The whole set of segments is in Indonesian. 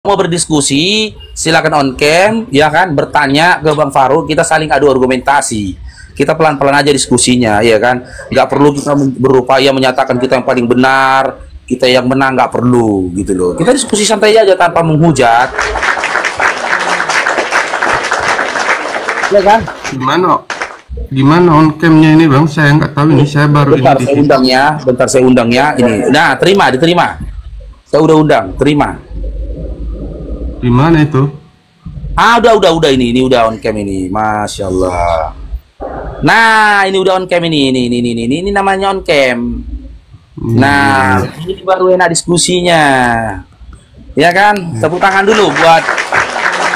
mau berdiskusi, silakan on cam, ya kan, bertanya ke Bang Farouk, kita saling adu argumentasi. Kita pelan-pelan aja diskusinya, ya kan. Nggak perlu kita berupaya menyatakan kita yang paling benar, kita yang menang, nggak perlu gitu loh. Kita diskusi santai aja tanpa menghujat. Ya kan? Gimana on camnya ini Bang? Saya nggak tahu ini, saya baru bentar, ini. Bentar saya undangnya ini. Nah, diterima. Saya udah undang, terima. Di mana itu? Udah ini udah on cam ini, masya Allah. Nah, ini udah on cam ini namanya on cam. Nah, ini baru enak diskusinya, ya kan? Tepuk tangan dulu buat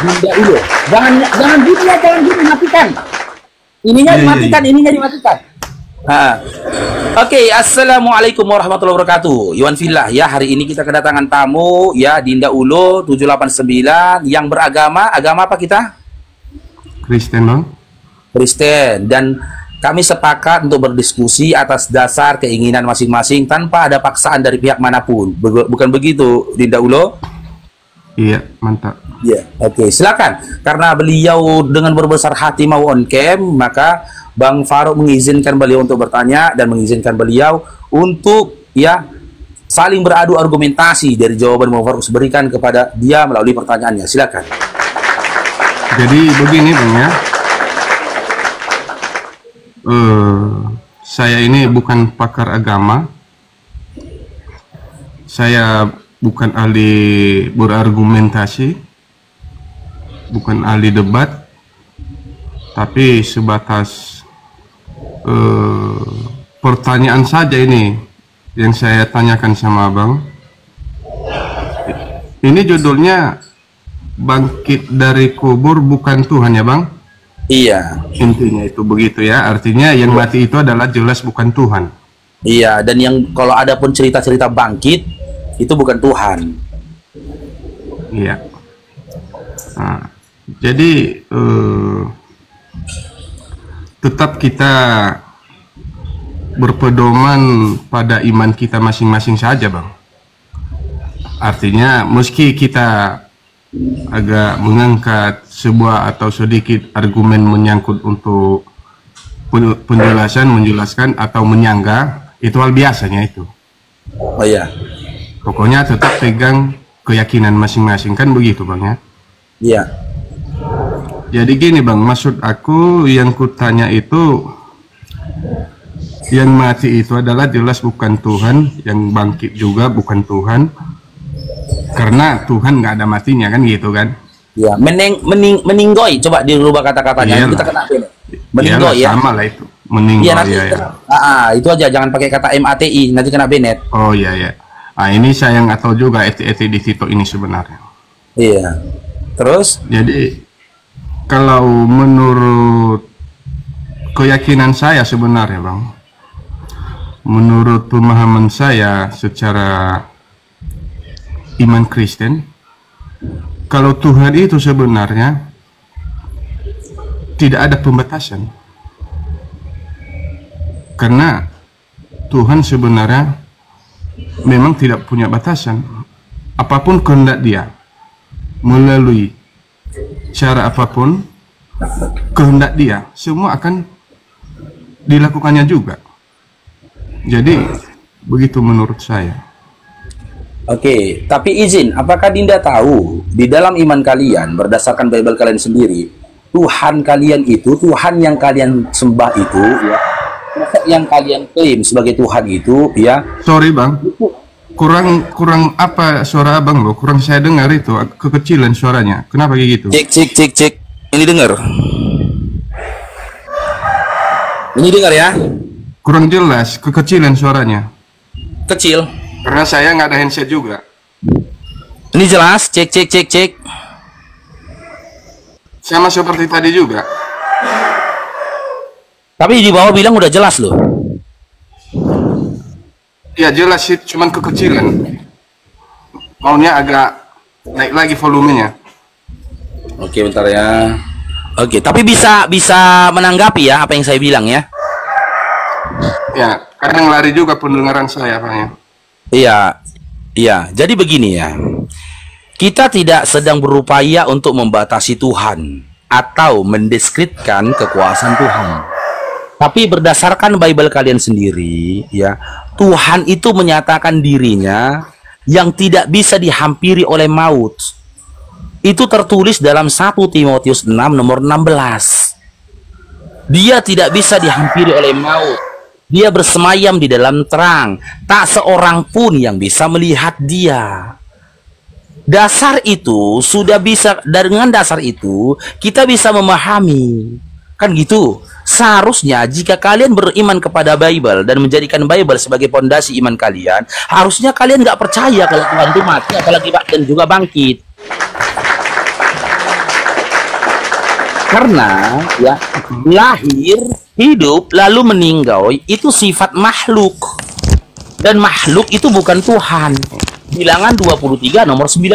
Bunda dulu. Jangan gini, matikan. Ininya dimatikan. Oke, assalamualaikum warahmatullahi wabarakatuh. Iwan Fillah, ya, hari ini kita kedatangan tamu ya, Dinda Ulo 789 yang beragama apa kita? Kristen Bang. Kristen, dan kami sepakat untuk berdiskusi atas dasar keinginan masing-masing tanpa ada paksaan dari pihak manapun. Bukan begitu, Dinda Ulo? Iya, mantap. Ya, oke, silakan. Karena beliau dengan berbesar hati mau on cam, maka Bang Farouk mengizinkan beliau untuk bertanya dan mengizinkan beliau untuk ya saling beradu argumentasi dari jawaban Bang Farouk berikan kepada dia melalui pertanyaannya. Silakan. Jadi begini Bang ya. Saya ini bukan pakar agama. Saya bukan ahli berargumentasi. Bukan ahli debat. Tapi sebatas pertanyaan saja ini yang saya tanyakan sama Abang. Ini judulnya bangkit dari kubur bukan Tuhan ya Bang? Iya. Intinya itu begitu ya. Artinya yang mati itu adalah jelas bukan Tuhan. Iya, dan yang kalau ada pun cerita-cerita bangkit itu bukan Tuhan. Iya. Nah, jadi tetap kita berpedoman pada iman kita masing-masing saja Bang. Artinya meski kita agak mengangkat sebuah atau sedikit argumen menyangkut untuk menjelaskan atau menyangga, itu hal biasanya itu. Oh iya. Pokoknya tetap pegang keyakinan masing-masing, kan begitu Bang ya? Iya. Jadi gini Bang, maksud aku yang kutanya itu, yang mati itu adalah jelas bukan Tuhan, yang bangkit juga bukan Tuhan, karena Tuhan nggak ada matinya, kan gitu kan? Ya, meninggoy, coba dirubah kata-katanya. Kita kena meninggoy ya. Sama lah itu, meninggoy. Iya, itu aja, jangan pakai kata MATI, nanti kena Bennett. Oh iya. Ah, ini saya nggak tahu juga eti di Tito ini sebenarnya. Iya. Terus? Jadi kalau menurut keyakinan saya sebenarnya Bang, menurut pemahaman saya secara iman Kristen, kalau Tuhan itu sebenarnya tidak ada pembatasan, karena Tuhan sebenarnya memang tidak punya batasan. Apapun kehendak Dia, melalui cara apapun kehendak Dia, semua akan dilakukannya juga. Jadi begitu menurut saya. Oke, tapi izin, apakah Dinda tahu di dalam iman kalian berdasarkan Bible kalian sendiri, Tuhan kalian itu, Tuhan yang kalian sembah itu, ya, yang kalian klaim sebagai Tuhan itu, ya. Sorry Bang, kurang apa suara Abang loh? Kurang saya dengar itu, kekecilan suaranya. Kenapa kayak gitu? Cek. Ini dengar. Ini dengar ya? Kurang jelas, kekecilan suaranya. Kecil. Karena saya nggak ada handset juga. Ini jelas, cek. Sama seperti tadi juga. Tapi di bawah bilang udah jelas loh. Ya jelas sih, cuman kekecilan. Maunya agak naik lagi volumenya. Oke, bentar ya. Oke, tapi bisa menanggapi ya apa yang saya bilang ya. Ya, kadang lari juga pendengaran saya, Pak ya. Iya, jadi begini ya. Kita tidak sedang berupaya untuk membatasi Tuhan atau mendeskripsikan kekuasaan Tuhan. Tapi berdasarkan Bible kalian sendiri, ya, Tuhan itu menyatakan dirinya yang tidak bisa dihampiri oleh maut. Itu tertulis dalam 1 Timotius 6 nomor 16. Dia tidak bisa dihampiri oleh maut. Dia bersemayam di dalam terang. Tak seorang pun yang bisa melihat dia. Dasar itu sudah bisa, dengan dasar itu kita bisa memahami, kan gitu. Seharusnya jika kalian beriman kepada Bible dan menjadikan Bible sebagai pondasi iman kalian, harusnya kalian nggak percaya kalau Tuhan itu mati, apalagi dan juga bangkit. Karena ya, lahir, hidup, lalu meninggal itu sifat makhluk, dan makhluk itu bukan Tuhan. Bilangan 23 nomor 19.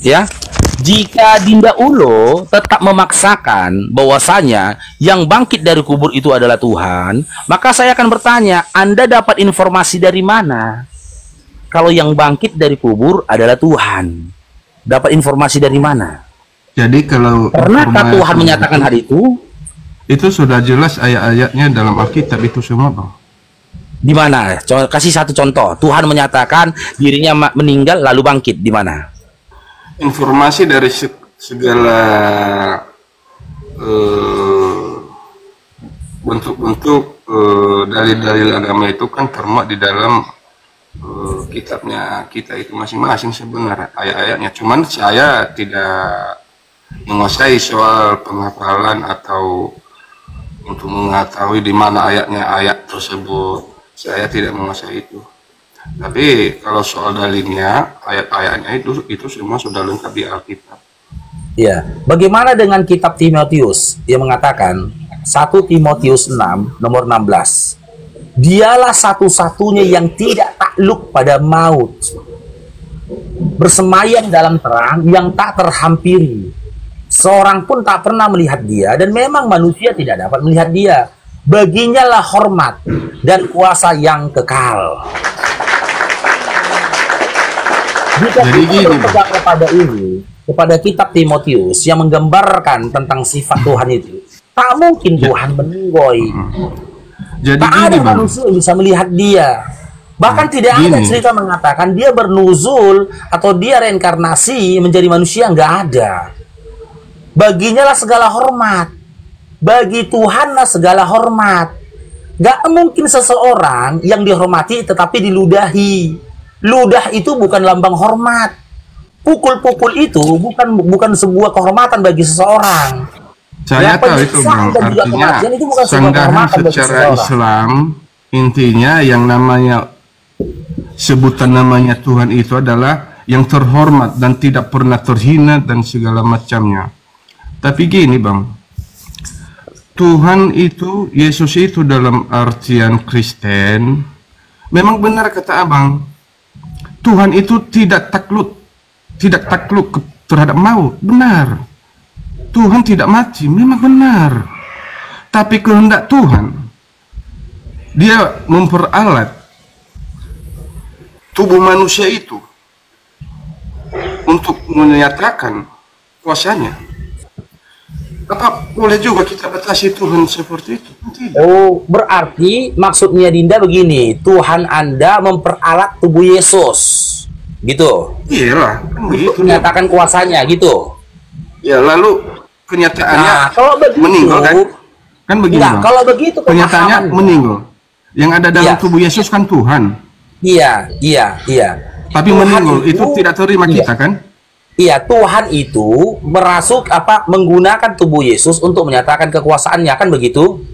Ya, jika Dinda Ulo tetap memaksakan bahwasanya yang bangkit dari kubur itu adalah Tuhan, maka saya akan bertanya, Anda dapat informasi dari mana? Kalau yang bangkit dari kubur adalah Tuhan, dapat informasi dari mana? Jadi kalau pernahkah Tuhan menyatakan hal itu? Itu sudah jelas ayat-ayatnya dalam Alkitab itu semua, Bang. Di mana? Kasih satu contoh. Tuhan menyatakan dirinya meninggal lalu bangkit. Di mana? Informasi dari segala bentuk-bentuk dalil-dalil agama itu kan termuat di dalam kitabnya kita itu masing-masing sebenarnya ayat-ayatnya. Cuman saya tidak menguasai soal penghafalan atau untuk mengetahui di mana ayat tersebut. Saya tidak menguasai itu. Tapi kalau soal dalilnya, ayat-ayatnya itu semua sudah lengkap di Alkitab. Ya, bagaimana dengan kitab Timotius yang mengatakan 1 Timotius 6 nomor 16. Dialah satu-satunya yang tidak takluk pada maut, bersemayam dalam terang yang tak terhampiri. Seorang pun tak pernah melihat dia, dan memang manusia tidak dapat melihat dia. Baginya lah hormat dan kuasa yang kekal. Jika kita berpegang kepada ini, kepada kitab Timotius yang menggambarkan tentang sifat Tuhan itu, tak mungkin Tuhan meninggoy. Jadi tak ada manusia yang bisa melihat dia. Bahkan tidak ada cerita mengatakan dia bernuzul atau dia reinkarnasi menjadi manusia, nggak ada. Baginya lah segala hormat. Bagi Tuhan lah segala hormat. Gak mungkin seseorang yang dihormati tetapi diludahi. Ludah itu bukan lambang hormat. Pukul-pukul itu bukan sebuah kehormatan bagi seseorang. Saya tahu itu, Bang. Artinya sanggahan secara Islam, intinya yang namanya sebutan namanya Tuhan itu adalah yang terhormat dan tidak pernah terhina dan segala macamnya. Tapi gini, Bang, Tuhan itu, Yesus itu dalam artian Kristen, memang benar kata Abang, Tuhan itu tidak takluk terhadap maut, benar. Tuhan tidak mati, memang benar. Tapi kehendak Tuhan, dia memperalat tubuh manusia itu untuk menyatakan kuasanya. Apa boleh juga kita batasi Tuhan seperti itu? Tidak. Oh, berarti maksudnya Dinda begini, Tuhan Anda memperalat tubuh Yesus, gitu? Iyalah, kan begitu. Menyatakan kuasanya, gitu? Ya, lalu kenyataannya kalau begitu, meninggal kan? Kan begitu. Enggak, kalau begitu kenyataannya meninggal. Yang ada dalam tubuh Yesus kan Tuhan. Iya. Tapi Tuhan meninggal itu tidak terima kita kan? Iya, Tuhan itu menggunakan tubuh Yesus untuk menyatakan kekuasaannya, kan begitu?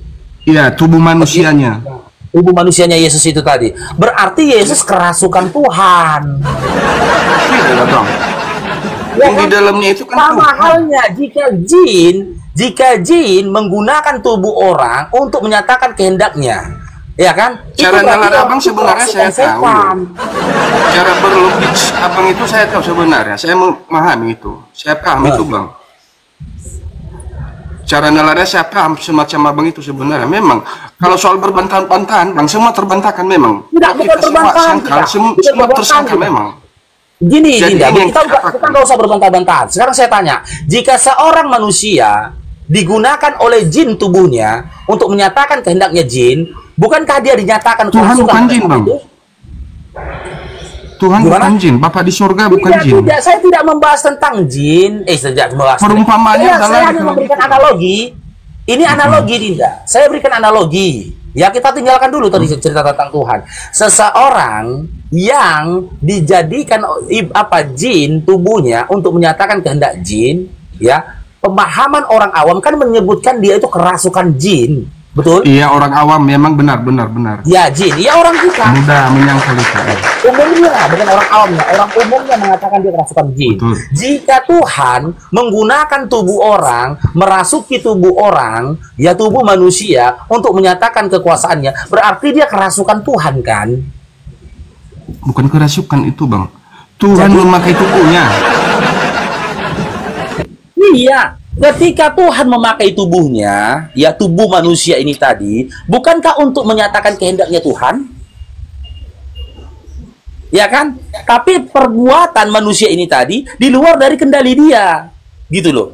Iya, tubuh manusianya. Tubuh manusianya Yesus itu tadi. Berarti Yesus kerasukan Tuhan. Tidak, Bang. Yang di dalamnya itu kan sama halnya jika jin menggunakan tubuh orang untuk menyatakan kehendaknya. Ya kan? Cara nalar Abang sebenarnya saya tahu. Cara berlogik Abang itu saya tahu sebenarnya. Saya memahami itu. Saya paham itu, Bang. cara nalarnya saya paham semacam abang itu sebenarnya. Memang kalau soal berbantah-bantahan, bang, semua terbantahkan memang. Tidak, Kalau bukan kita semua terbantahkan, sangkal, tidak. semua Bukan terbantahkan, tersangka tidak. memang. Gini, Jadi Dinda, ini yang kita nggak usah berbantah-bantahan. Sekarang saya tanya, jika seorang manusia digunakan oleh jin tubuhnya untuk menyatakan kehendaknya jin, bukankah dia dinyatakan Tuhan kerasukan bukan jin, pada bang. itu? Tuhan Gimana? bukan jin, Bapak di surga bukan Tidak, jin. tidak, saya tidak membahas tentang jin. Tidak membahas. Perumpamannya adalah Saya hanya kalau memberikan gitu. analogi. Ini analogi, Dinda. Saya berikan analogi. Ya, kita tinggalkan dulu tadi cerita tentang Tuhan. Seseorang yang dijadikan jin tubuhnya untuk menyatakan kehendak jin, ya, pemahaman orang awam kan menyebutkan dia itu kerasukan jin. Betul? Iya, orang awam memang benar. Ya, jin. Ya, orang kita. Mudah menyangkal itu. Umumnya, bukan orang awamnya, orang umumnya mengatakan dia kerasukan jin. Betul. Jika Tuhan menggunakan tubuh orang, merasuki tubuh orang, ya tubuh manusia untuk menyatakan kekuasaannya, berarti dia kerasukan Tuhan kan? Bukan kerasukan itu, bang. Tuhan memakai tubuhnya. Iya. Ketika Tuhan memakai tubuhnya, ya tubuh manusia ini tadi, bukankah untuk menyatakan kehendaknya Tuhan? Ya kan? Tapi perbuatan manusia ini tadi di luar dari kendali dia. Gitu loh.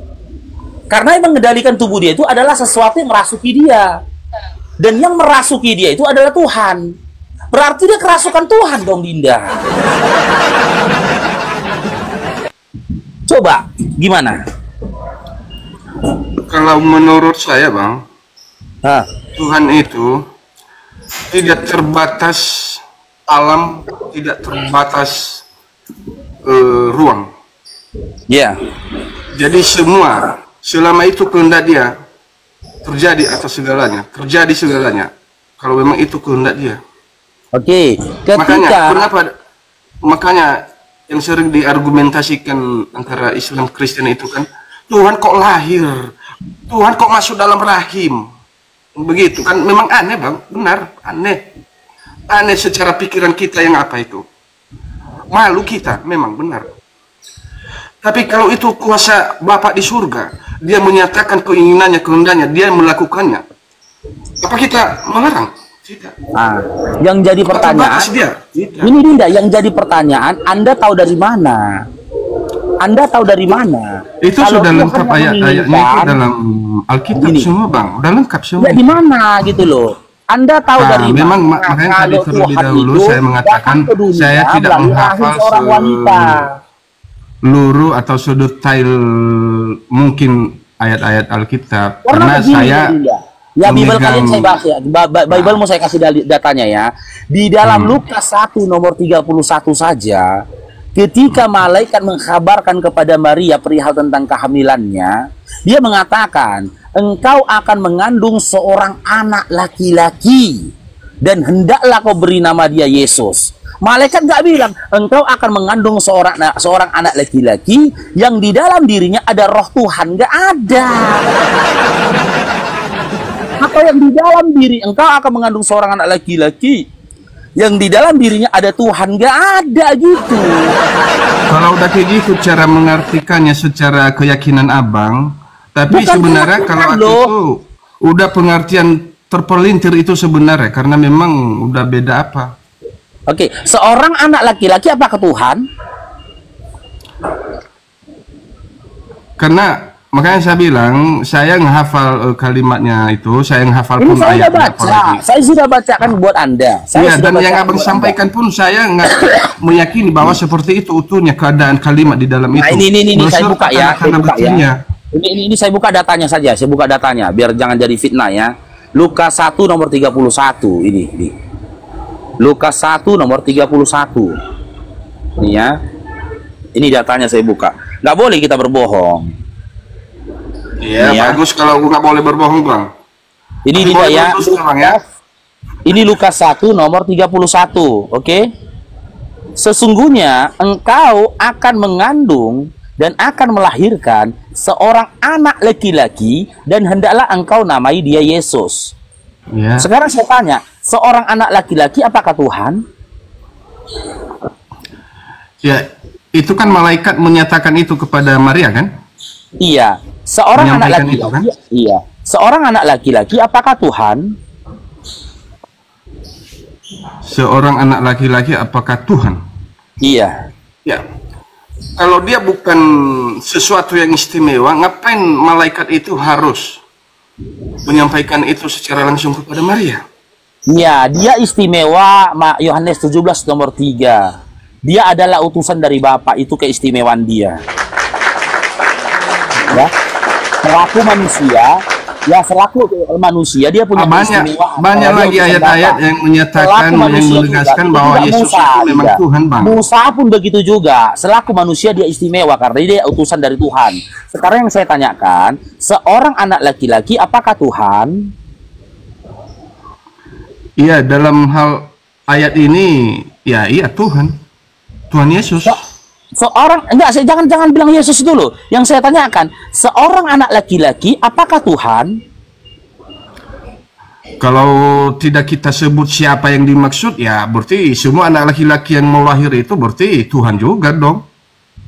Karena yang mengendalikan tubuh dia itu adalah sesuatu yang merasuki dia. Dan yang merasuki dia itu adalah Tuhan. Berarti dia kerasukan Tuhan dong, Dinda. Coba, gimana? Kalau menurut saya, bang, Hah? Tuhan itu tidak terbatas alam, tidak terbatas ruang. Ya. Jadi semua selama itu kehendak dia terjadi atas segalanya, terjadi segalanya. Kalau memang itu kehendak dia. Oke. Makanya yang sering diargumentasikan antara Islam Kristen itu kan, Tuhan kok lahir, Tuhan kok masuk dalam rahim, begitu kan? Memang aneh, bang, benar, aneh secara pikiran kita yang apa itu, malu kita, memang benar. Tapi kalau itu kuasa Bapa di surga, dia menyatakan keinginannya, kehendaknya, dia melakukannya, apa kita melarang? Tidak. Nah, yang jadi pertanyaan, ini Dinda, yang jadi pertanyaan, Anda tahu dari mana? Anda tahu dari mana? Itu Kalau sudah Tuhan lengkap yang ayat-ayatnya itu menginginkan, dalam Alkitab Gini. semua, bang, udah lengkap semua. ya di mana gitu loh? Anda tahu dari Memang mana? makanya tadi Kalau terlebih Tuhan dahulu itu saya mengatakan datang ke dunia saya tidak melalui menghafal rahim seorang wanita. seluruh atau sedetail mungkin ayat-ayat Alkitab, karena begini, saya Dinda. Ya, Bible memegang- kalian saya bahas ya. Bible mau saya kasih datanya ya. Di dalam Lukas 1 nomor 31 saja, ketika malaikat mengkabarkan kepada Maria perihal tentang kehamilannya, dia mengatakan, engkau akan mengandung seorang anak laki-laki dan hendaklah kau beri nama dia Yesus. Malaikat nggak bilang engkau akan mengandung seorang anak laki-laki yang di dalam dirinya ada roh Tuhan, nggak ada. Atau yang di dalam diri engkau akan mengandung seorang anak laki-laki yang di dalam dirinya ada Tuhan, nggak ada gitu. kalau udah kayak gitu cara mengartikannya secara keyakinan abang, tapi Bukan sebenarnya keyakinan kalau aku loh. itu udah pengertian terpelintir itu sebenarnya karena memang udah beda apa. Oke, seorang anak laki-laki apakah Tuhan? Karena makanya saya bilang saya menghafal kalimatnya itu, saya menghafal Ini pun saya sudah ayatnya baca, apalagi. saya sudah bacakan buat Anda. Saya Iya, sudah dan yang bacakan abang buat sampaikan pun saya nggak meyakini bahwa seperti itu utuhnya keadaan kalimat di dalam Anda. Nah, itu. ini saya Beserta buka ya, saya tanda-tanda buka ya. buktinya. Ini saya buka datanya saja, saya buka datanya biar jangan jadi fitnah ya. Lukas 1 nomor 31 ini. Lukas 1 nomor 31. Ini ya. Ini datanya saya buka. Nggak boleh kita berbohong. Iya, Iya. bagus kalau nggak boleh berbohong, bang. Ini Tapi dia boleh ya. berdosa, Bang, ya. Ini Lukas 1 nomor 31, oke? Sesungguhnya engkau akan mengandung dan akan melahirkan seorang anak laki-laki dan hendaklah engkau namai dia Yesus. Iya. Sekarang saya tanya, seorang anak laki-laki apakah Tuhan? Ya, itu kan malaikat menyatakan itu kepada Maria kan? Iya. Seorang anak menyampaikan itu, kan? laki-laki, iya. Seorang anak laki-laki apakah Tuhan? Seorang anak laki-laki apakah Tuhan? Iya. Ya. Kalau dia bukan sesuatu yang istimewa, ngapain malaikat itu harus menyampaikan itu secara langsung kepada Maria? Ya, dia istimewa, Yohanes 17 nomor 3. Dia adalah utusan dari Bapa, itu keistimewaan dia. Ya. Selaku manusia, ya selaku manusia dia punya keistimewaan. Banyak lagi ayat-ayat yang menyatakan, yang menegaskan bahwa Yesus itu memang Tuhan, Bang. Musa pun begitu juga. Selaku manusia dia istimewa karena dia utusan dari Tuhan. Sekarang yang saya tanyakan, seorang anak laki-laki apakah Tuhan? Iya, dalam hal ayat ini, ya iya Tuhan. Tuhan Yesus. Seorang, enggak, jangan bilang Yesus dulu. Yang saya tanyakan, seorang anak laki-laki apakah Tuhan? Kalau tidak kita sebut siapa yang dimaksud, ya berarti semua anak laki-laki yang mau lahir itu berarti Tuhan juga dong.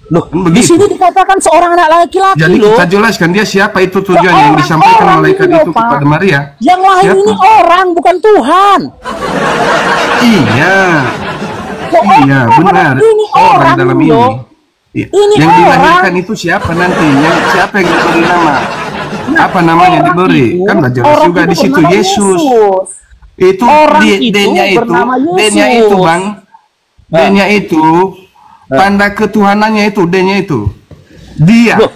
Loh, di sini dikatakan seorang anak laki-laki. Jadi loh. kita jelaskan dia siapa itu tujuannya yang disampaikan malaikat itu kepada Maria. Yang lahir siapa? Ini orang, bukan Tuhan. Iya. Iya, benar. Ini orang dalam ini. Iya. Ini Yang orang. dilahirkan itu siapa nanti? Siapa yang diberi nama? Apa namanya diberi? Kan udah jelas juga di situ Yesus. Itu D-nya itu, D-nya itu, Bang. D-nya itu tanda ketuhanannya itu, D-nya itu. Dia. Loh,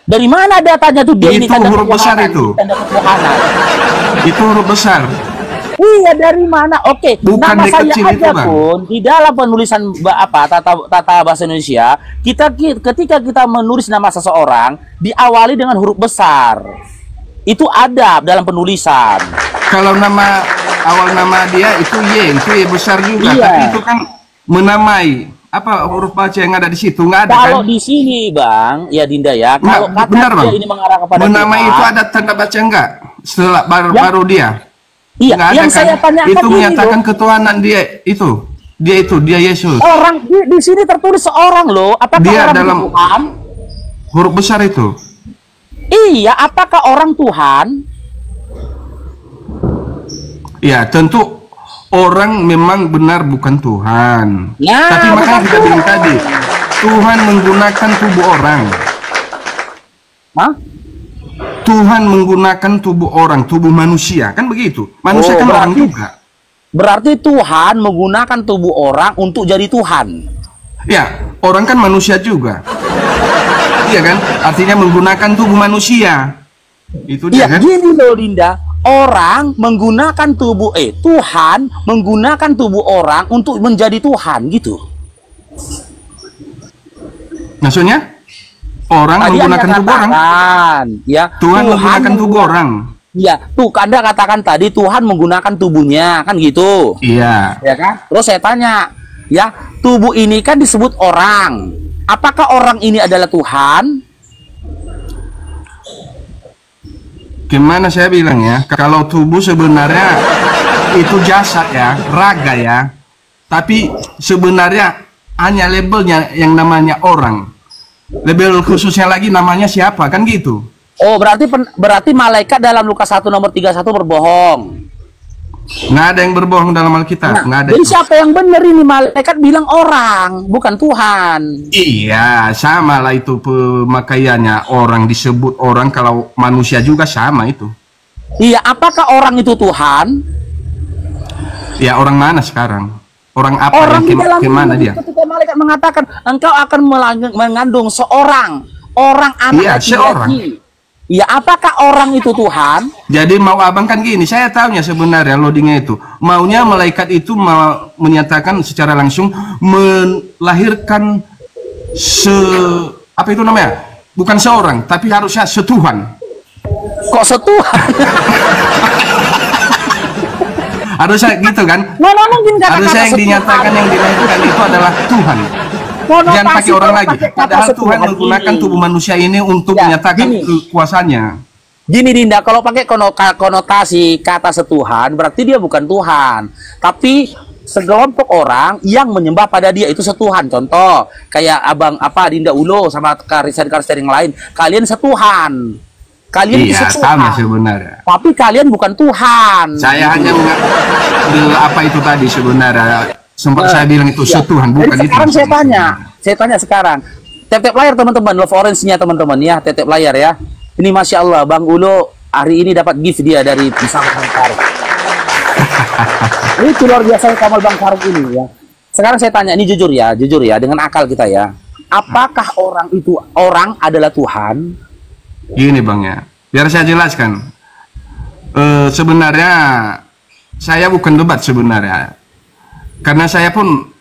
dari mana datanya tuh dia ini itu tanda huruf besar ketuhanan, itu. tanda ketuhanan. Itu huruf besar. Iya, dari mana? Oke, Bukan nama saya kecil aja itu, Bang. pun di dalam penulisan tata bahasa Indonesia, ketika kita menulis nama seseorang diawali dengan huruf besar. Itu ada dalam penulisan. Kalau nama awal nama dia itu Y besar juga, Iya. tapi itu kan menamai. Apa huruf baca yang ada di situ? Nggak ada, Kalau kan? di sini, Bang, ya Dinda ya, kalau Nggak, kata benar, dia Bang. ini mengarah kepada Menamai Tuhan, itu ada tanda baca enggak? Setelah baru dia. Iya, Nggak ada, yang kan? saya tanyakan Itu ini menyatakan loh. ketuhanan dia Yesus. Orang di sini tertulis seorang loh. Apakah Dia orang dalam itu Tuhan? huruf besar itu. Iya, apakah orang Tuhan? Ya, tentu orang memang benar bukan Tuhan. Nah, Tapi makanya bukan kita bilang Tuhan. tadi, Tuhan menggunakan tubuh orang. Hah? Tuhan menggunakan tubuh orang, tubuh manusia, kan begitu? Manusia kan orang juga. Berarti Tuhan menggunakan tubuh orang untuk jadi Tuhan. Ya, orang kan manusia juga. Iya kan? Artinya menggunakan tubuh manusia. Itu dia, Iya, kan? gini loh Dinda. Orang menggunakan tubuh Tuhan menggunakan tubuh orang untuk menjadi Tuhan gitu. Maksudnya? Orang Tadi menggunakan Anda tubuh orang. katakan, ya, Tuhan menggunakan tubuh orang. Iya, tuh Anda katakan tadi Tuhan menggunakan tubuhnya, kan gitu. Iya. Ya kan? Terus saya tanya, ya, tubuh ini kan disebut orang. Apakah orang ini adalah Tuhan? Gimana saya bilang ya? Kalau tubuh sebenarnya itu jasad ya, raga ya. Tapi sebenarnya hanya labelnya yang namanya orang. Label khususnya lagi namanya siapa, kan gitu. Oh, berarti malaikat dalam Lukas 1 nomor 31 berbohong. Nggak ada yang berbohong dalam Alkitab, nggak ada. Jadi itu. siapa yang benar ini? Malaikat bilang orang, bukan Tuhan. Iya, sama lah itu pemakaiannya. Orang disebut orang, kalau manusia juga sama itu. Iya, apakah orang itu Tuhan? Ya, orang mana sekarang? Orang apa Orang di yang dalam kemana ini, dia? ketika malaikat mengatakan engkau akan mengandung seorang anak Iya, laki-laki. seorang. Ya, apakah orang itu Tuhan? Jadi mau abang kan gini, saya tahunya sebenarnya loadingnya itu. Maunya malaikat itu mau menyatakan secara langsung melahirkan apa itu namanya? Bukan seorang, tapi harusnya setuhan. Kok setuhan? Harusnya gitu kan? Mana mungkin kata-kata Harusnya yang setuhan? dinyatakan yang dilahirkan itu adalah Tuhan. Konotasi Jangan pakai orang kalau lagi. pakai kata Padahal Tuhan setuhan menggunakan gini. tubuh manusia ini untuk Ya, menyatakan gini. kekuasaannya. Gini Dinda, kalau pakai konotasi kata setuhan, berarti dia bukan Tuhan. Tapi sekelompok orang yang menyembah pada dia itu setuhan. Contoh, kayak abang Dinda Ulo sama karisan-karisan yang lain. Kalian setuhan. Kalian itu Iya, setuhan. sama sebenarnya. Tapi kalian bukan Tuhan. Saya hanya mengambil apa itu tadi sebenarnya. Sempat saya bilang itu setuhan, bukan Jadi itu. sekarang saya tanya sekarang. Tap-tap layar teman-teman, love orange-nya teman-teman ya, tap-tap layar ya. Ini Masya Allah, Bang Ulo hari ini dapat gift dia dari pisang Bang Faruk. Ini luar biasa kamal Bang Faruk ini ya. Sekarang saya tanya, ini jujur ya, dengan akal kita ya. Apakah orang adalah Tuhan? Gini Bang ya, biar saya jelaskan. Sebenarnya saya bukan debat sebenarnya. Karena saya pun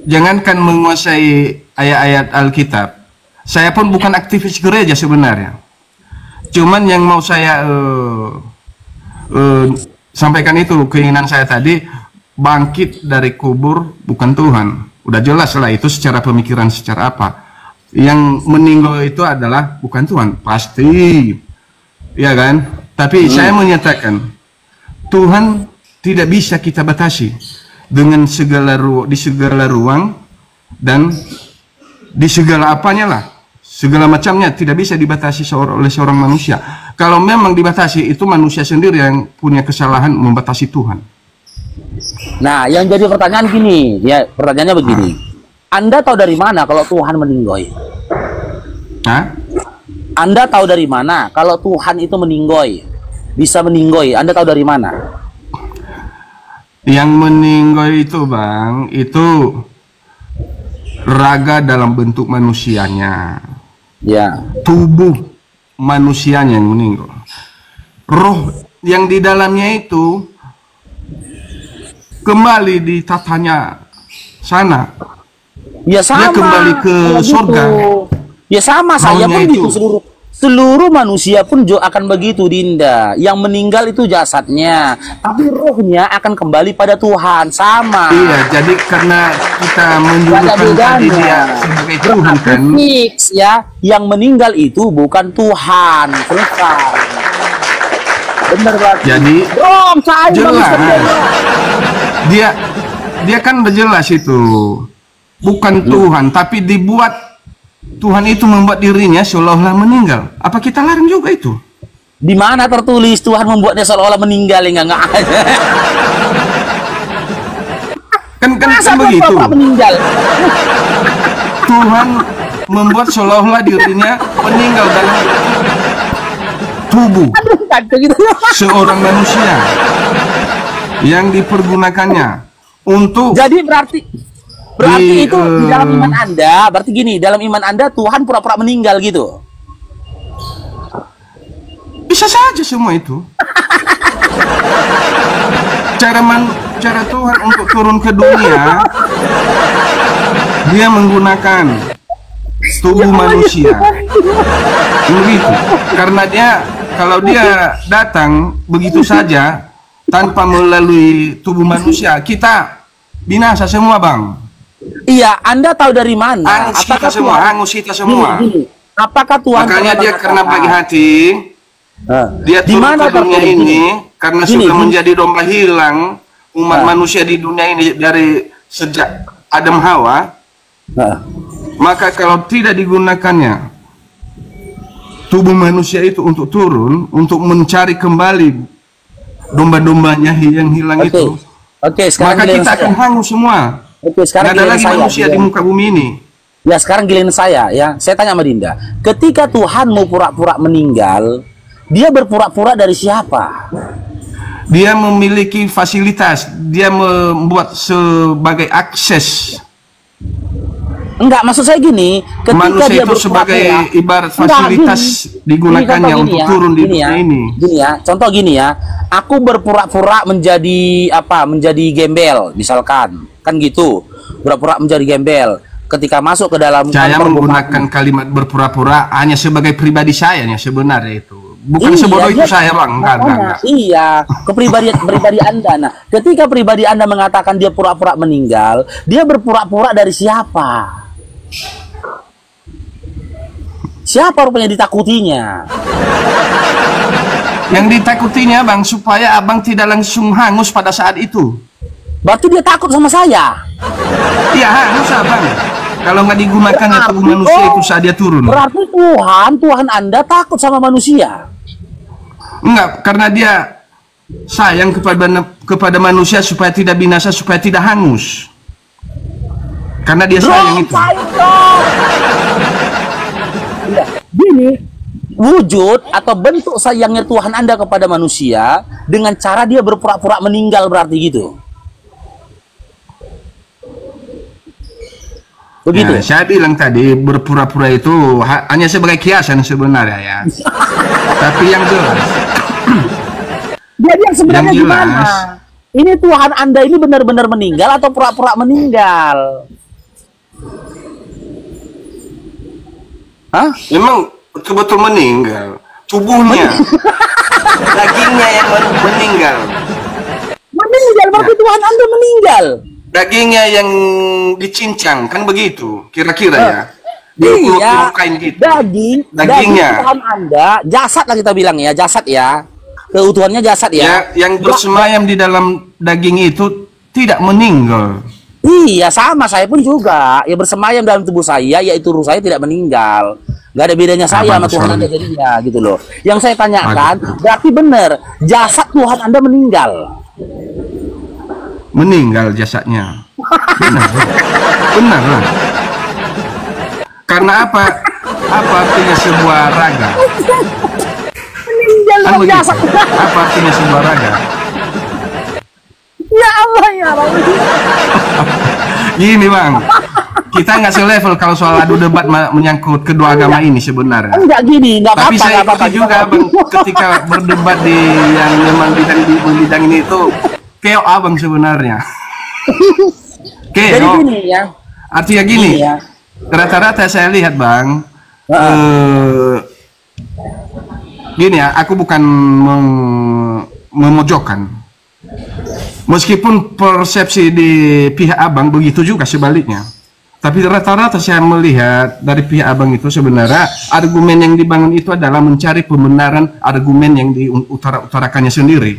jangankan menguasai ayat-ayat Alkitab, saya pun bukan aktivis gereja sebenarnya. Cuman yang mau saya sampaikan itu keinginan saya tadi, bangkit dari kubur bukan Tuhan. Udah jelas lah itu secara pemikiran, secara apa. Yang meninggal itu adalah bukan Tuhan, pasti, ya kan? Tapi saya menyatakan Tuhan tidak bisa kita batasi dengan di segala ruang dan di segala apanya lah, segala macamnya tidak bisa dibatasi oleh seorang manusia. Kalau memang dibatasi, itu manusia sendiri yang punya kesalahan membatasi Tuhan. Nah, yang jadi pertanyaan gini, ya pertanyaannya begini. Anda tahu dari mana kalau Tuhan meninggoy? Hah? Anda tahu dari mana kalau Tuhan itu meninggoy? Bisa meninggoy, Anda tahu dari mana? Yang meninggoy itu Bang, itu raga dalam bentuk manusianya. Ya. Tubuh manusianya yang meninggal. Roh yang di dalamnya itu kembali di tatanya sana. Ya sama. Dia kembali ke surga. Ya sama, saya pun itu. gitu. Seluruh manusia pun akan begitu, Dinda. Yang meninggal itu jasadnya, tapi rohnya akan kembali pada Tuhan. Sama. Iya, jadi karena kita menjulukan tadi dia sebagai Tuhan kan. Fix ya, yang meninggal itu bukan Tuhan. Selesai. Benar banget. Jadi jelas. Dia kan berjelas itu bukan Tuhan, tapi dibuat Tuhan itu membuat dirinya seolah-olah meninggal. Apa kita larang juga itu? Di mana tertulis Tuhan membuatnya seolah-olah meninggal? Enggak ada. Kan begitu. Meninggal. Tuhan membuat seolah-olah dirinya meninggal dalam tubuh seorang manusia yang dipergunakannya untuk. Jadi berarti itu di dalam iman Anda, berarti gini, dalam iman Anda Tuhan pura-pura meninggal gitu. Bisa saja semua itu. cara Tuhan untuk turun ke dunia, dia menggunakan tubuh manusia. Begitu. Karena kalau dia datang begitu saja tanpa melalui tubuh manusia, kita binasa semua, Bang. Iya, Anda tahu dari mana? Angus kita semua, angus kita semua. Gini. Apakah Tuhan makanya dia karena baik hati, dia turun ke dunia ini karena sudah menjadi domba hilang umat manusia di dunia ini dari sejak Adam Hawa. Maka kalau tidak digunakannya tubuh manusia itu untuk turun, untuk mencari kembali domba-dombanya yang hilang itu, maka kita akan hangus semua. Sekarang ada lagi manusia di muka bumi ini. Ya, sekarang giliran saya ya. Saya tanya sama Dinda, ketika Tuhan mau pura-pura meninggal, dia berpura-pura dari siapa? Dia memiliki fasilitas, dia membuat sebagai akses. Enggak, maksud saya gini, ketika manusia dia itu sebagai ibarat fasilitas digunakannya untuk turun di dunia ini. Gini ya, contoh gini ya, aku berpura-pura menjadi gembel, misalkan, kan gitu, pura-pura menjadi gembel. Ketika masuk ke dalam saya menggunakan kalimat berpura-pura hanya sebagai pribadi saya ya sebenarnya itu. Bukan sebodoh itu saya, Bang. Enggak. Iya, pribadi Anda. Nah, ketika pribadi Anda mengatakan dia pura-pura meninggal, dia berpura-pura dari siapa? Siapa rupanya ditakutinya? Yang ditakutinya, Bang, supaya Abang tidak langsung hangus pada saat itu. Berarti dia takut sama saya? Iya, hangus, Abang. Kalau nggak digunakannya tubuh manusia itu saat dia turun. Berarti Tuhan Anda takut sama manusia. Enggak, karena dia sayang kepada manusia supaya tidak binasa, supaya tidak hangus. Karena dia sayang itu. Gini, wujud atau bentuk sayangnya Tuhan Anda kepada manusia dengan cara dia berpura-pura meninggal, berarti gitu. Begitu. Ya, saya bilang tadi berpura-pura itu hanya sebagai kiasan sebenarnya ya. Tapi yang jelas. Jadi yang sebenarnya yang jelas, gimana? Ini Tuhan Anda ini benar-benar meninggal atau pura-pura meninggal? Hah? Memang betul-betul meninggal. Tubuhnya, dagingnya yang meninggal. Meninggal berarti Tuhan Anda meninggal. Dagingnya yang dicincang, kan begitu kira-kira ya. Iya, gitu. dagingnya Tuhan Anda, jasad lah kita bilang ya, jasad ya. Keutuhannya jasad ya. Yang bersemayam di dalam daging itu tidak meninggal. Iya, sama saya pun juga. Ya bersemayam dalam tubuh saya, yaitu ruh saya tidak meninggal. Gak ada bedanya saya sama Tuhan Anda jadinya gitu loh. Yang saya tanyakan, berarti benar jasad Tuhan Anda meninggal. Meninggal jasadnya. Benar. Benar lah. Karena apa? Apa artinya sebuah raga? Meninggal Kan begitu. jasad. Apa artinya sebuah raga? Ya Allah ya Allah. Gini bang, kita nggak selevel kalau soal adu debat menyangkut kedua agama ini sebenarnya. Enggak gini, enggak Tapi apa-apa. saya ikuti juga bang, ketika berdebat di yang memang bidang ini itu keo abang sebenarnya. Jadi gini ya. Artinya gini, ya. rata-rata saya lihat bang, gini ya, aku bukan memojokkan. Meskipun persepsi di pihak abang begitu juga sebaliknya. Tapi rata-rata saya melihat dari pihak abang itu sebenarnya argumen yang dibangun itu adalah mencari pembenaran argumen yang diutarakannya sendiri.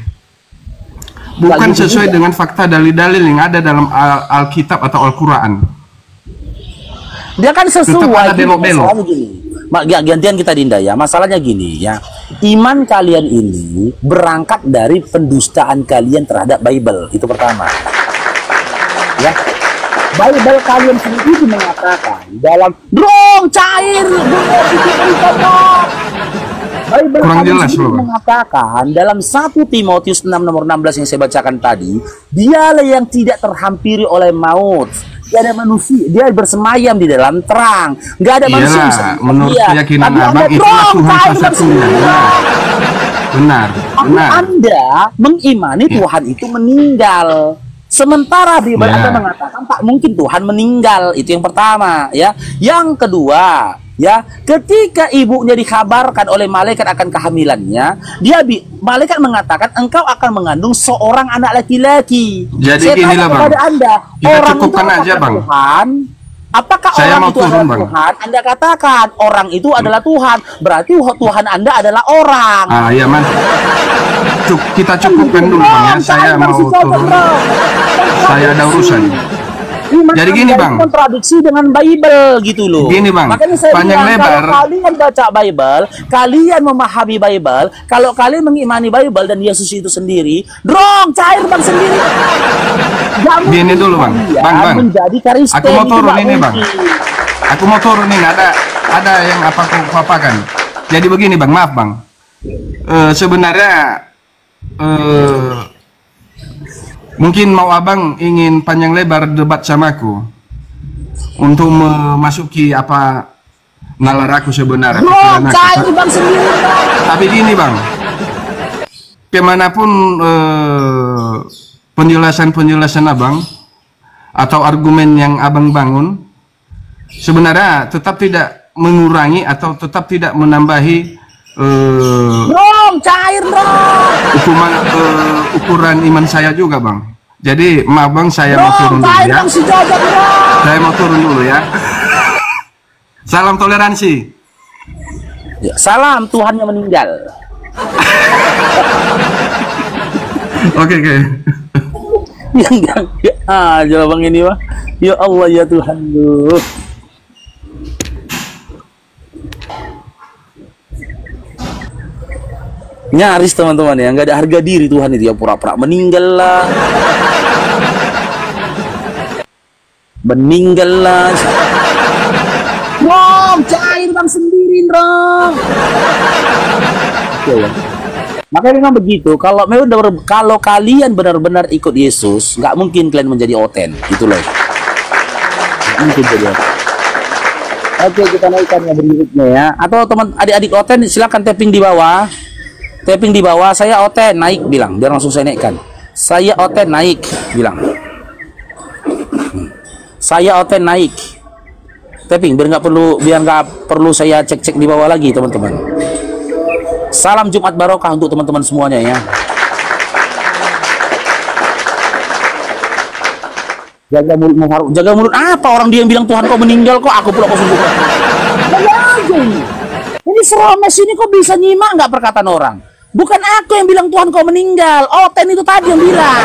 Bukan sesuai dengan fakta dalil-dalil yang ada dalam Alkitab atau Al-Quran. Dia kan sesuai. Tetap ada belok-belok. Gantian kita Dinda ya. Masalahnya gini ya. Iman kalian ini berangkat dari pendustaan kalian terhadap Bible. Itu pertama. Ya. Bible kalian sendiri mengatakan dalam dong cair Bible kurang kalian jelas sendiri loh mengatakan dalam 1 Timotius 6 nomor 16 yang saya bacakan tadi, dialah yang tidak terhampiri oleh maut. Tidak ada manusia, dia bersemayam di dalam terang. Nggak ada manusia. Menurut keyakinan abang itulah Tuhan satu-satunya. Benar. Anda mengimani Tuhan itu meninggal. Sementara Bible Anda mengatakan tak mungkin Tuhan meninggal. Itu yang pertama ya. Yang kedua ya, ketika ibunya dikabarkan oleh malaikat akan kehamilannya, malaikat mengatakan engkau akan mengandung seorang anak laki-laki. Jadi ginilah bang, Anda, kita cukupkan aja bang. Tuhan, apakah saya orang mau itu turun, adalah bang. Tuhan? Anda katakan orang itu adalah Tuhan, berarti Tuhan Anda adalah orang. Iya man. Kita cukupkan dulu bang ya. Saya mau turun. Saya ada urusan. Jadi gini bang, kontradiksi dengan Bible gitu loh. Gini bang, makanya saya panjang bilang, lebar. kalau kalian baca Bible, kalian memahami Bible, kalau kalian mengimani Bible dan Yesus itu sendiri, drong cair bang sendiri. Gini dulu bang, bang. Menjadi Kristen. Aku mau turun ini bang. Aku mau turun ini, ada yang apa aku apakan. Jadi begini bang, maaf bang. Sebenarnya mungkin mau abang ingin panjang lebar debat sama aku untuk memasuki apa nalar aku sebenarnya. Bang sendiri, bang. Tapi gini bang, kemanapun penjelasan abang atau argumen yang abang bangun sebenarnya tetap tidak mengurangi atau tetap tidak menambahi cair ukuran iman saya juga bang. Jadi maaf bang, saya mau turun dulu ya. Saya mau turun dulu ya. Salam toleransi. Ya, salam Tuhan yang meninggal. Oke. Yang jawab bang ini mah. Ya Allah ya Tuhan lu. Nyaris teman-teman ya, nggak ada harga diri Tuhan itu ya, pura-pura meninggal lah. Meninggal lah. Rom, cair bang sendiri, Rom. Oke, ya. Makanya memang begitu. Kalau kalau kalian benar-benar ikut Yesus, nggak mungkin kalian menjadi oten. Itu loh. Nggak mungkin jadi oten. Oke, kita naikkan yang berikutnya ya. Atau teman adik-adik oten silakan tapping di bawah. Tapping di bawah, saya oten naik bilang, biar langsung saya naikkan. Saya oten naik bilang. Saya oten naik. Tapping biar nggak perlu saya cek-cek di bawah lagi teman-teman. Salam Jumat barokah untuk teman-teman semuanya ya. Jaga mulut mengharuk. Jaga mulut apa? Orang dia yang bilang Tuhan kau meninggal kok aku pula kau sungguh. Ini Seromes ini kok bisa nyimak nggak perkataan orang? Bukan aku yang bilang Tuhan kau meninggal. Oten itu tadi yang bilang.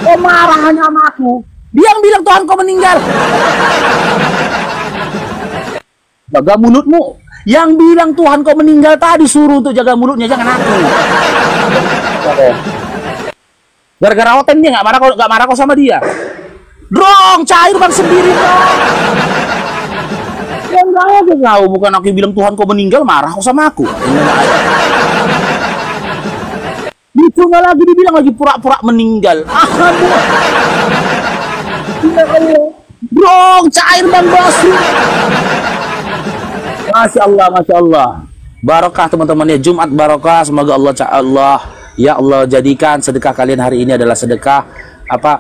Kau marah hanya sama aku. Dia yang bilang Tuhan kau meninggal. Jaga mulutmu. Yang bilang Tuhan kau meninggal tadi suruh untuk jaga mulutnya, jangan aku. Gara-gara Oten dia nggak marah kau sama dia. Drong, cair bang sendiri dong. Yang nggak ada kau, bukan aku yang bilang Tuhan kau meninggal marah kau sama aku. Itu nggak lagi dibilang lagi pura-pura meninggal. Drong, cair bang bos. Masya Allah, Masya Allah. Barokah teman-teman ya, Jumat barokah. Semoga Allah ya Allah jadikan sedekah kalian hari ini adalah sedekah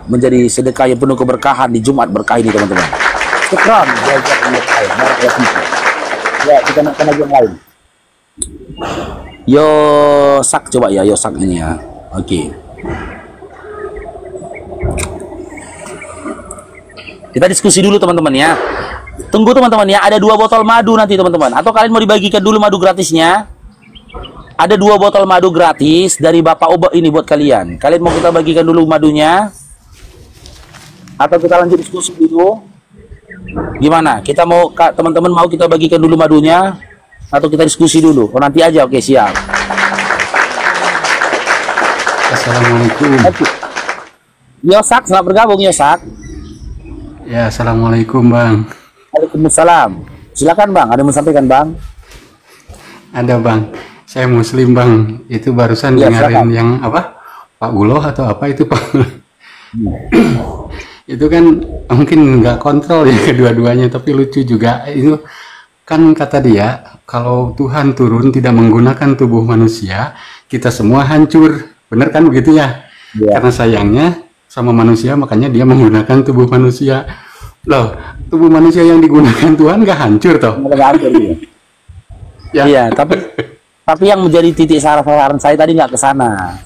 menjadi sedekah yang penuh keberkahan di Jumat berkah ini teman-teman. Syukran. Ya, kita naikkan lagi yang lain. Yosak coba ya, Yosak ini ya. Oke. Kita diskusi dulu teman-teman ya. Tunggu teman-teman ya, ada 2 botol madu nanti teman-teman. Atau kalian mau dibagikan dulu madu gratisnya? Ada 2 botol madu gratis dari Bapak Oba ini buat kalian. Kalian mau kita bagikan dulu madunya? Atau kita lanjut diskusi dulu? Gimana? Kita mau teman-teman mau kita bagikan dulu madunya? Atau kita diskusi dulu? Oh nanti aja, oke siap. Assalamualaikum. Yosak, selamat bergabung Yosak. Ya, assalamualaikum bang. Waalaikumsalam. Silakan bang, ada yang mau sampaikan bang? Ada bang, saya muslim bang. Itu barusan ya, dengerin yang apa? Pak Uloh atau apa itu Pak? Itu kan mungkin nggak kontrol ya kedua-duanya, tapi lucu juga. Itu kan kata dia, kalau Tuhan turun tidak menggunakan tubuh manusia, kita semua hancur. Bener kan begitu ya? Karena sayangnya sama manusia, makanya dia menggunakan tubuh manusia. Loh, tubuh manusia yang digunakan Tuhan nggak hancur toh? Nggak hancur ya. Ya. Iya, tapi yang menjadi titik saran saya tadi nggak ke sana.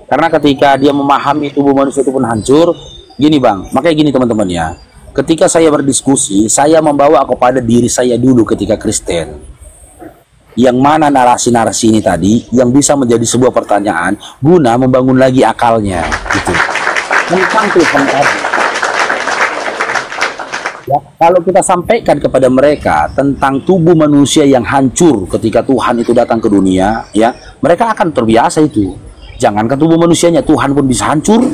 Karena ketika dia memahami tubuh manusia itu pun hancur, gini bang, makanya gini teman-teman ya. Ketika saya berdiskusi, saya membawa kepada diri saya dulu ketika Kristen. Yang mana narasi-narasi ini tadi yang bisa menjadi sebuah pertanyaan guna membangun lagi akalnya, gitu. Tentang Tuhan tadi. Ya, kalau kita sampaikan kepada mereka tentang tubuh manusia yang hancur ketika Tuhan itu datang ke dunia, ya, mereka akan terbiasa itu. Jangankan tubuh manusianya, Tuhan pun bisa hancur.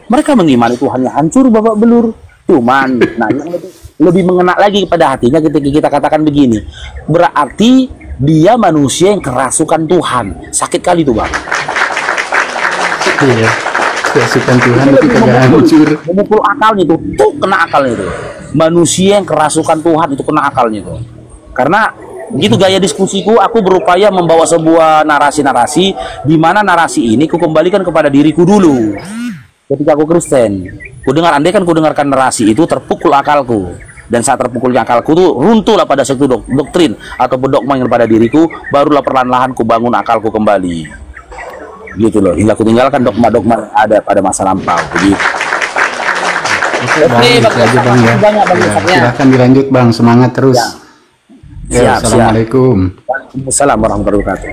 Mereka mengimani Tuhannya hancur, babak belur. Cuman, nah yang lebih mengena lagi kepada hatinya ketika kita katakan begini, berarti dia manusia yang kerasukan Tuhan. Sakit kali tuh bang. Iya. Kerasukan Tuhan itu kagak hancur. Memukul akalnya itu, tuh kena akalnya itu. Manusia yang kerasukan Tuhan itu kena akalnya itu. Karena gitu gaya diskusiku, aku berupaya membawa sebuah narasi-narasi di mana narasi ini ku kembalikan kepada diriku dulu. Ketika aku Kristen, andai kan ku dengarkan narasi itu terpukul akalku. Dan saat terpukulnya akalku tuh runtuhlah pada satu doktrin atau dogma yang pada diriku, barulah perlahan-lahan ku bangun akalku kembali. Gitu loh, hingga aku tinggalkan dogma-dogma ada pada masa lampau begitu. Oke, bang ya. Silakan dilanjut bang, semangat terus. Ya. Siap, assalamualaikum. Waalaikumsalam warahmatullahi wabarakatuh.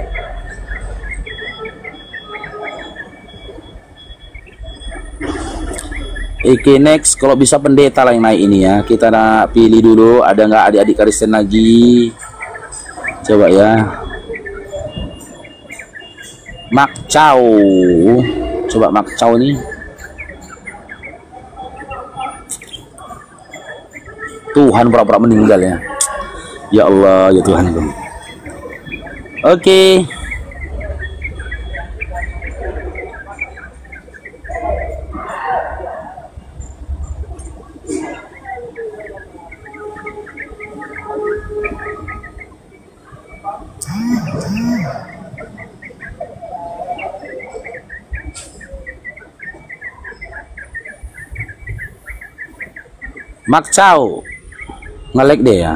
Oke, next, kalau bisa pendeta lah yang naik ini ya. Kita pilih dulu, ada nggak adik-adik Kristen lagi? Coba ya. Mak Chow. Coba Mak Chow nih. Tuhan pura-pura meninggal ya. Ya Allah, ya Tuhan. Oke. Mak Chow nge-lag deh ya.